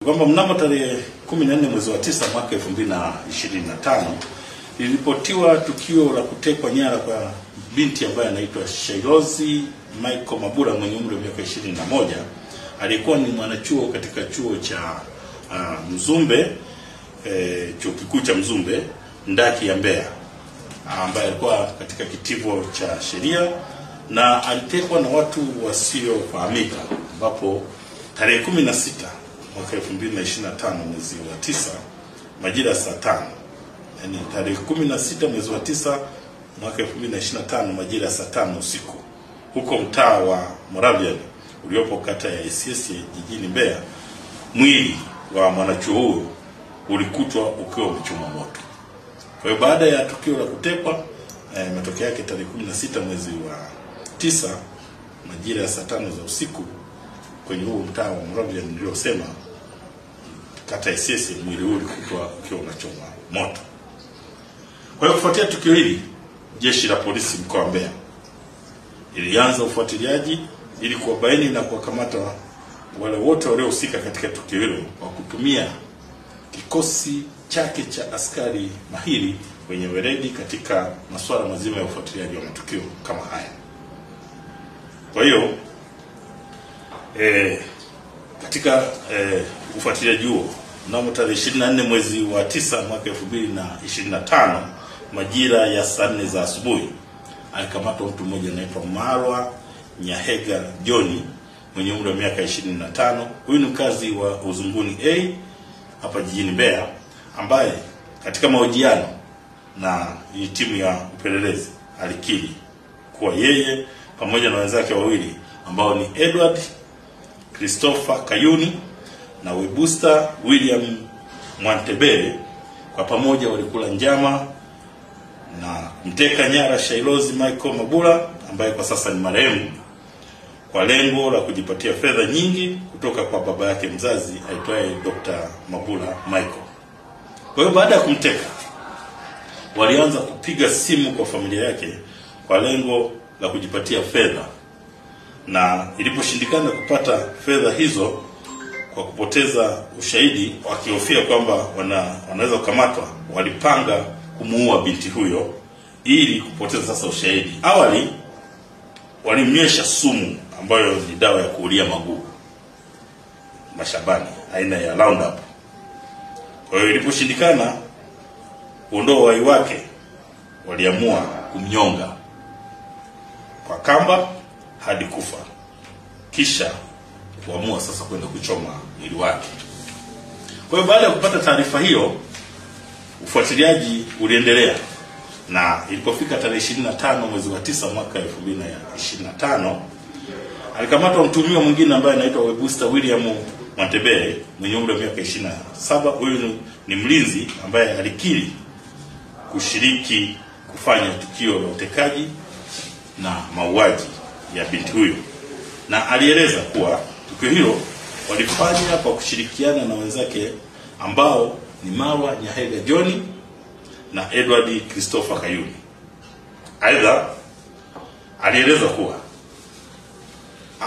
Kwamba mnamo tarehe 14 mwezi wa 9 mwaka 2025 lilipotiwa tukio la kutekwa nyara kwa binti ambaye anaitwa Shailozi Michael Mabula mwenye umri wa miaka 21. Alikuwa ni mwanachuo katika chuo cha Mzumbe, chuo kikuu cha Mzumbe ndaki ya Mbeya, ambaye alikuwa katika kitivo cha sheria, na alitekwa na watu wasiofahamika, ambapo tarehe 16 mwaka 2025 mwezi wa 9 majira ya saa 5, yani tarehe 16 mwezi wa 9 mwaka 2025 majira ya saa 5 usiku, huko mtaa wa Moravian uliopo kata ya Isyesye jijini Mbeya, mwili wa mwanachuo huyo ulikutwa ukiwa umechomwa moto. Kwa hiyo baada ya tukio la kutekwa, matokeo yake tarehe 16 mwezi wa 9 majira ya saa 5 za usiku kwenye huo mtaa wa Moravian niliosema kata ya Isyesye, mwili huo ulikutwa ukiwa unachomwa moto. Kwa hiyo kufuatia tukio hili, jeshi la polisi mkoa wa Mbeya ilianza ufuatiliaji ili kuwabaini na kuwakamata wale wote waliohusika katika tukio hilo kwa kutumia kikosi chake cha askari mahiri wenye weledi katika masuala mazima ya ufuatiliaji wa matukio kama haya. Kwa hiyo katika ufuatiliaji huo, mnamo tarehe 24 mwezi wa 9 mwaka 2025 majira ya saa 4 za asubuhi alikamatwa mtu mmoja anaitwa Marwa Nyahega John mwenye umri wa miaka 25. Huyu ni mkazi wa Uzunguni A hapa jijini Mbeya, ambaye katika mahojiano na hii timu ya upelelezi alikiri kuwa yeye pamoja na wenzake wawili ambao ni Edward Christopher Kayuni na Webusta William Mwantebele kwa pamoja walikula njama na mteka nyara Shailozi Michael Mabula ambaye kwa sasa ni marehemu, kwa lengo la kujipatia fedha nyingi kutoka kwa baba yake mzazi aitwaye Dr. Mabula Michael. Kwa hiyo baada ya kumteka, walianza kupiga simu kwa familia yake kwa lengo la kujipatia fedha, na iliposhindikana kupata fedha hizo kwa kupoteza ushahidi, wakihofia kwamba wanaweza kukamatwa, walipanga kumuua binti huyo ili kupoteza sasa ushahidi. Awali walimnywesha sumu ambayo ni dawa ya kuulia magugu mashambani aina ya Roundup. Kwa hiyo iliposhindikana kuondoa uhai wake, waliamua kumnyonga kwa kamba hadi kufa, kisha kuamua sasa kwenda kuchoma mwili wake. Kwa hiyo baada ya kupata taarifa hiyo, ufuatiliaji uliendelea, na ilipofika tarehe 25 mwezi wa 9 mwaka 2025 alikamatwa mtuhumiwa mwingine ambaye anaitwa Webusta William Mwantebele mwenye umri wa miaka 27. Huyu ni mlinzi ambaye alikiri kushiriki kufanya tukio la utekaji na mauaji ya binti huyo, na alieleza kuwa tukio hilo walifanya kwa kushirikiana na wenzake ambao ni Marwa Nyahega John na Edward Christopher Kayuni. Aidha, alieleza kuwa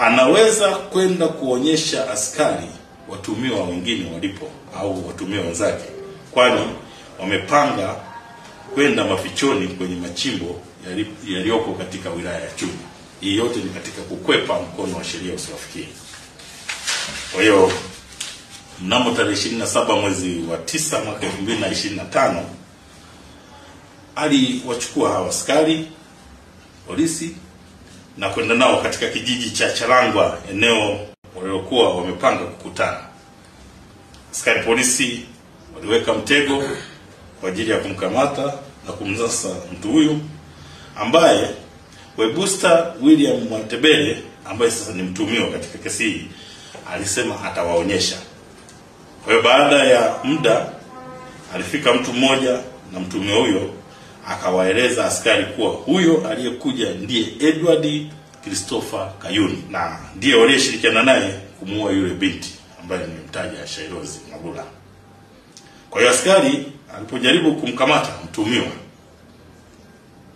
anaweza kwenda kuonyesha askari watumiwa wengine walipo au watumiwa wenzake, kwani wamepanga kwenda mafichoni kwenye machimbo yaliyopo katika wilaya ya Chunya. Hii yote ni katika kukwepa mkono wa sheria usiwafikie. Kwa hiyo mnamo tarehe 27 mwezi wa 9 mwaka 2025 aliwachukua hawa askari polisi na kwenda nao katika kijiji cha Charangwa, eneo walilokuwa wamepanga kukutana. Askari polisi waliweka mtego kwa ajili ya kumkamata na kumnasa mtu huyu ambaye Webusta William Mwantebele, ambaye sasa ni mtuhumiwa katika kesi hii, alisema atawaonyesha. Kwa hiyo baada ya muda alifika mtu mmoja na mtuhumiwa huyo akawaeleza askari kuwa huyo aliyekuja ndiye Edward Christopher Kayuni na ndiye waliyeshirikiana naye kumuua yule binti ambaye nimemtaja Shailozi Mabula. Kwa hiyo askari alipojaribu kumkamata mtuhumiwa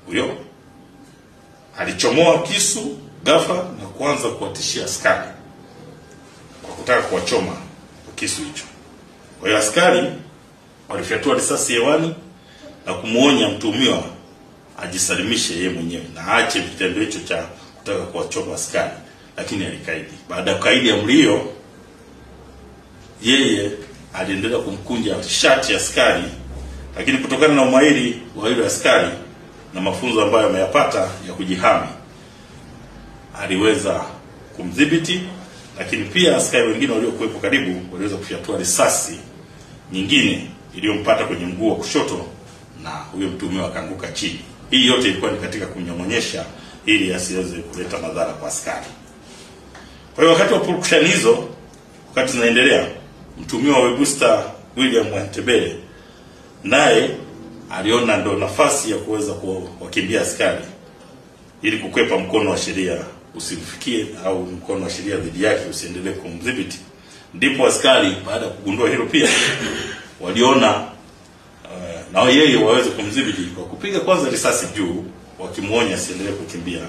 huyo, alichomoa kisu ghafla na kuanza kuwatishia askari kwa kutaka kuwachoma kisu hicho. Kwa hiyo askari walifyatua risasi hewani na kumuonya mtuhumiwa ajisalimishe yeye mwenyewe na aache kitendo hicho cha kutaka kuwachoma askari, lakini alikaidi. Baada ya kukaidi amri hiyo, yeye aliendelea kumkunja shati ya askari, lakini kutokana na umahiri wa yule askari na mafunzo ambayo ameyapata ya kujihami, aliweza kumdhibiti. Lakini pia askari wengine waliokuwepo karibu waliweza kufyatua risasi nyingine iliyompata kwenye mguu wa kushoto na huyo mtuhumiwa akaanguka chini. Hii yote ilikuwa ni katika kumnyong'onyesha ili asiweze kuleta madhara kwa askari. Kwa hiyo wakati wa purukushani hizo, wakati zinaendelea, mtuhumiwa wa Webuster William Mwantebele naye aliona ndo nafasi ya kuweza kuwakimbia askari ili kukwepa mkono wa sheria usimfikie au mkono wa sheria dhidi yake usiendelee kumdhibiti. Ndipo askari baada ya kugundua hilo pia waliona na yeye waweze kumdhibiti kwa kupiga kwanza risasi juu, wakimuonya asiendelee kukimbia.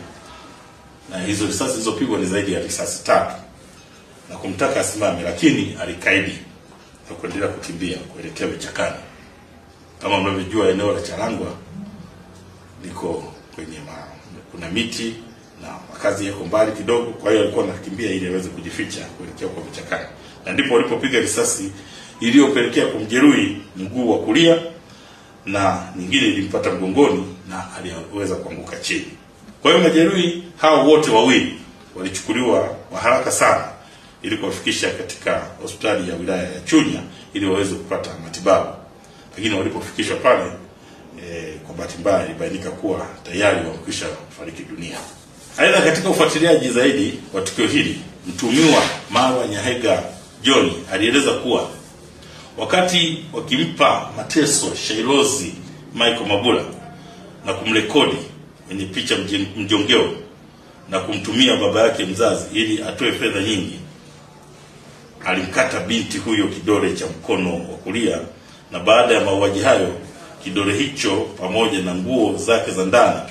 Na hizo risasi zilizopigwa ni zaidi ya risasi 3 na kumtaka asimame, lakini alikaidi na kuendelea kukimbia kuelekea vichakani. Kama mnavyojua, eneo la Charangwa liko kwenye kuna miti na makazi yako mbali kidogo, kwa hiyo alikuwa anakimbia ili aweze kujificha kuelekea kwa vichakani. Na ndipo walipopiga risasi iliyopelekea kumjeruhi mguu wa kulia na nyingine ilimpata mgongoni na aliweza kuanguka chini. Kwa hiyo majeruhi hao wote wawili walichukuliwa kwa haraka sana ili kuwafikisha katika hospitali ya wilaya ya Chunya ili waweze kupata matibabu. Lakini walipofikishwa pale kwa bahati mbaya ilibainika kuwa tayari wamekwisha fariki dunia. Aidha, katika ufuatiliaji zaidi wa tukio hili, mtuhumiwa Marwa Nyahega John alieleza kuwa wakati wakimpa mateso Shailozi Michael Mabula na kumrekodi kwenye picha mjongeo na kumtumia baba yake mzazi ili atoe fedha nyingi, alimkata binti huyo kidole cha mkono wa kulia, na baada ya mauaji hayo kidole hicho pamoja na nguo zake za ndani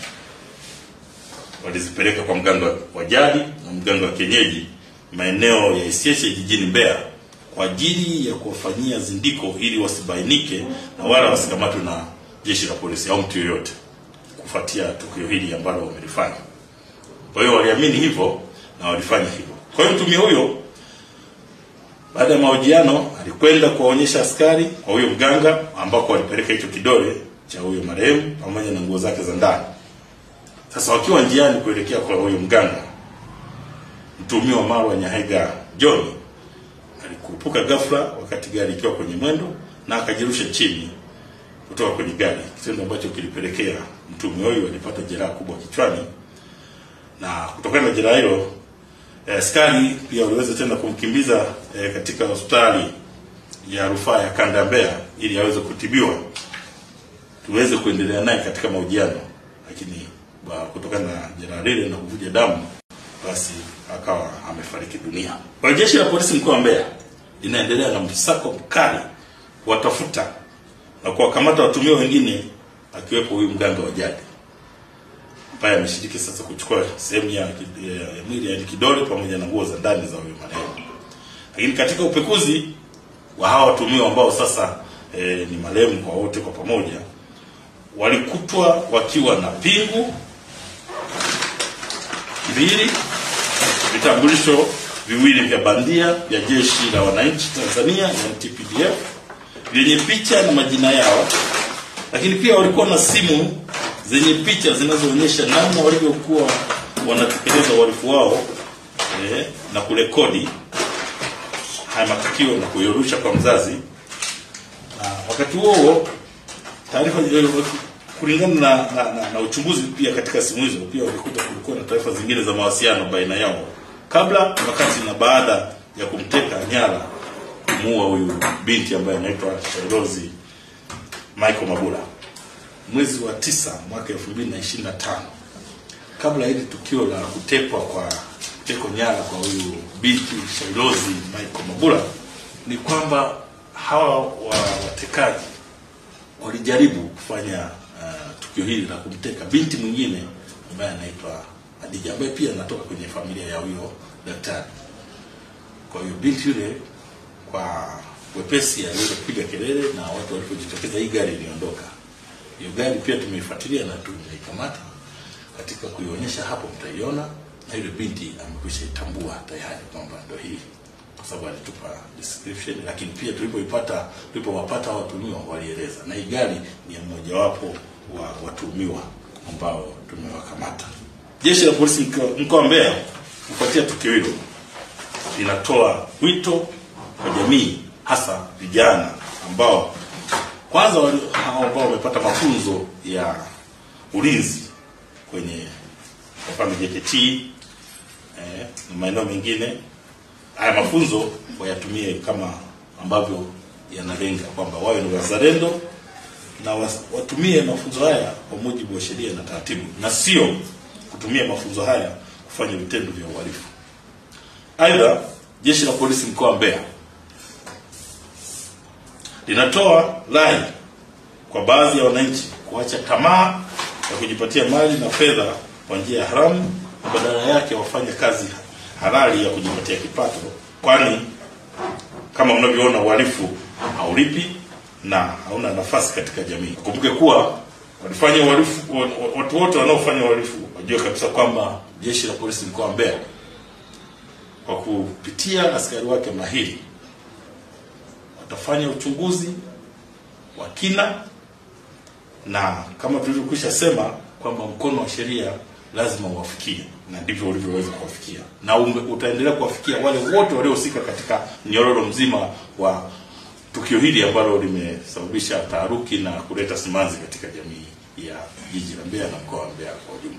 walizipeleka kwa mganga wa jadi na mganga wa kienyeji maeneo ya Isyesye jijini Mbeya kwa ajili ya kuwafanyia zindiko ili wasibainike na wala wasikamatwe na jeshi la polisi au mtu yoyote kufuatia tukio hili ambalo wamelifanya. Kwa hiyo waliamini hivyo na walifanya hivyo. Kwa hiyo mtumia huyo baada ya mahojiano alikwenda kuwaonyesha askari kwa huyo mganga ambako walipeleka hicho kidole cha huyo marehemu pamoja na nguo zake za ndani. Sasa wakiwa njiani kuelekea kwa huyo mganga, mtuhumiwa Marwa Nyahega John alikurupuka ghafla wakati gari ikiwa kwenye mwendo na akajirusha chini kutoka kwenye gari, kitendo ambacho kilipelekea mtuhumiwa huyo alipata jeraha kubwa kichwani. Na kutokana na jeraha hilo, askari pia waliweza tena kumkimbiza katika hospitali ya rufaa ya kanda Mbeya ili aweze kutibiwa, tuweze kuendelea naye katika mahojiano, lakini kutokana na jeraha lile na kuvuja damu basi akawa amefariki dunia. Kwa jeshi la polisi mkoa wa Mbeya linaendelea na msako mkali watafuta na kuwakamata watuhumiwa wengine akiwepo huyu mganga wa jadi ambaye ameshiriki sasa kuchukua sehemu ya mwili ya kidole pamoja na nguo za ndani za huyo marehemu. Lakini katika upekuzi wa hawa watuhumiwa ambao sasa ni marehemu kwa wote kwa pamoja, walikutwa wakiwa na pingu 2, vitambulisho 2 vya bandia vya Jeshi la Wananchi Tanzania ya TPDF vyenye picha na majina yao, lakini pia walikuwa na simu zenye picha zinazoonyesha namna walivyokuwa wanatekeleza uhalifu wao na kurekodi haya matukio na kuyorusha kwa mzazi. Na wakati huo taarifa kulingana na uchunguzi pia katika simu hizo pia walikuta kulikuwa na taarifa zingine za mawasiliano baina yao kabla, wakati na baada ya kumteka nyara kumuua huyu binti ambaye anaitwa Shailozi Michael Mabula mwezi wa 9 mwaka 2025. Kabla hili tukio la kutekwa kwa nyara kwa huyu binti Shailozi Michael Mabula, ni kwamba hawa watekaji walijaribu kufanya tukio hili la kumteka binti mwingine ambaye anaitwa Adija, ambaye pia anatoka kwenye familia ya huyo daktari. Kwa hiyo binti yule kwa wepesi aliweza kupiga kelele, na watu walipojitokeza hii gari iliondoka. Hiyo gari pia tumeifuatilia na tumeikamata. Katika kuionyesha hapo mtaiona, na yule binti amekwisha itambua tayari kwamba ndio hii, kwa sababu alitupa description. Lakini pia tulipowapata watuhumiwa walieleza, na hii gari ni mmoja wapo wa watuhumiwa ambao tumewakamata. Jeshi la polisi mkoa wa Mbeya kufuatia tukio hilo linatoa wito kwa jamii, hasa vijana ambao kwanza ambao wamepata mafunzo ya ulinzi kwenye mfano JKT na maeneo mengine. Haya mafunzo wayatumie kama ambavyo yanalenga kwamba wawe ni wazalendo, na watumie mafunzo haya kwa mujibu wa sheria na taratibu, na sio kutumia mafunzo haya kufanya vitendo vya uhalifu. Aidha, jeshi la polisi mkoa wa Mbeya linatoa rai kwa baadhi ya wananchi kuacha tamaa ya kujipatia mali na fedha kwa njia haramu, na badala yake wafanye kazi halali ya kujipatia kipato, kwani kama mnavyoona uhalifu haulipi na hauna nafasi katika jamii. Kumbuke kuwa walifanya uhalifu, watu wote wanaofanya uhalifu wajue kabisa kwamba jeshi la polisi mkoa wa Mbeya kwa kupitia askari wake mahiri watafanya uchunguzi wa kina, na kama tulivyokwisha sema kwamba mkono wa sheria lazima uwafikie, na ndivyo ulivyoweza kuwafikia, na utaendelea kuwafikia wale wote waliohusika katika mnyororo mzima wa tukio hili ambalo limesababisha taharuki na kuleta simanzi katika jamii ya jiji la Mbeya na mkoa wa Mbeya kwa ujumla.